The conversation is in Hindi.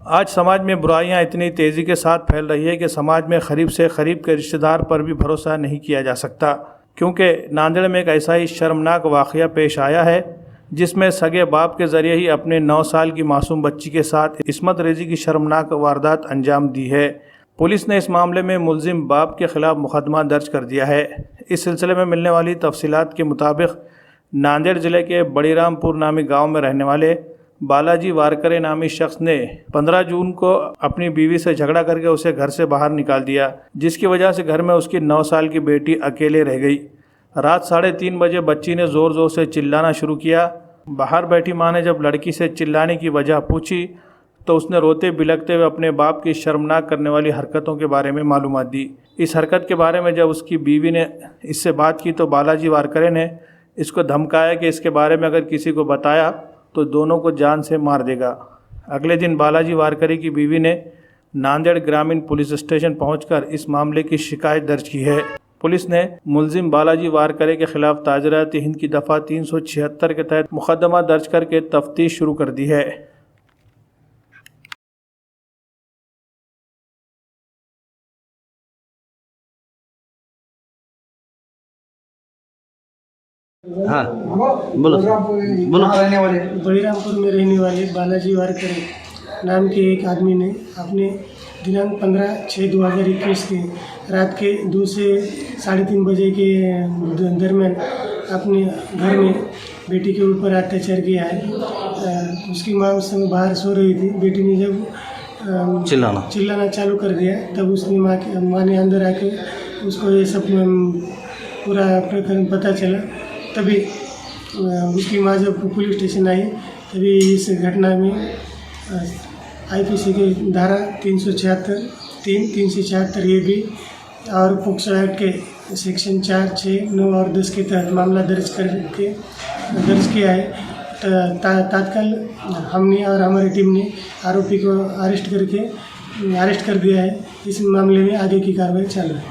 आज समाज में बुराइयां इतनी तेज़ी के साथ फैल रही है कि समाज में करीब से करीब के रिश्तेदार पर भी भरोसा नहीं किया जा सकता, क्योंकि नांदेड़ में एक ऐसा ही शर्मनाक वाक़या पेश आया है जिसमें सगे बाप के ज़रिए ही अपने 9 साल की मासूम बच्ची के साथ इस्मत रेज़ी की शर्मनाक वारदात अंजाम दी है। पुलिस ने इस मामले में मुलजिम बाप के खिलाफ मुकदमा दर्ज कर दिया है। इस सिलसिले में मिलने वाली तफसीलात के मुताबिक नांदेड़ ज़िले के बड़ीरामपुर नामी गाँव में रहने वाले बालाजी वारकरे नामी शख्स ने 15 जून को अपनी बीवी से झगड़ा करके उसे घर से बाहर निकाल दिया, जिसकी वजह से घर में उसकी 9 साल की बेटी अकेले रह गई। रात 3:30 बजे बच्ची ने ज़ोर ज़ोर से चिल्लाना शुरू किया। बाहर बैठी माँ ने जब लड़की से चिल्लाने की वजह पूछी तो उसने रोते बिलखते हुए अपने बाप की शर्मनाक करने वाली हरकतों के बारे में मालूमात दी। इस हरकत के बारे में जब उसकी बीवी ने इससे बात की तो बालाजी वारकरे ने इसको धमकाया कि इसके बारे में अगर किसी को बताया तो दोनों को जान से मार देगा। अगले दिन बालाजी वारकरे की बीवी ने नांदेड़ ग्रामीण पुलिस स्टेशन पहुंचकर इस मामले की शिकायत दर्ज की है। पुलिस ने मुलजिम बालाजी वारकरे के खिलाफ ताजरात हिंद की दफ़ा 376 के तहत मुकदमा दर्ज करके तफ्तीश शुरू कर दी है। हाँ बोलो बोलो। बड़ीरामपुर में रहने वाले बालाजी वारकरे नाम के एक आदमी ने अपने दिनांक 15/6/2021 के रात के 2 से 3:30 बजे के दरमियान अपने घर में बेटी के ऊपर अत्याचार किया है। उसकी माँ उस समय बाहर सो रही थी। बेटी ने जब चिल्लाना चालू कर दिया तब उसने माँ ने अंदर आके उसको ये सब पूरा प्रकरण पता चला। तभी उसकी माँ जब पुलिस स्टेशन आई तभी इस घटना में आईपीसी की धारा 376, 374 ये भी और पोक्सो एक्ट के सेक्शन 4, 6, 9 और 10 के तहत मामला दर्ज किया है। तत्काल हमने और हमारी टीम ने आरोपी को अरेस्ट कर दिया है। इस मामले में आगे की कार्रवाई चालू है।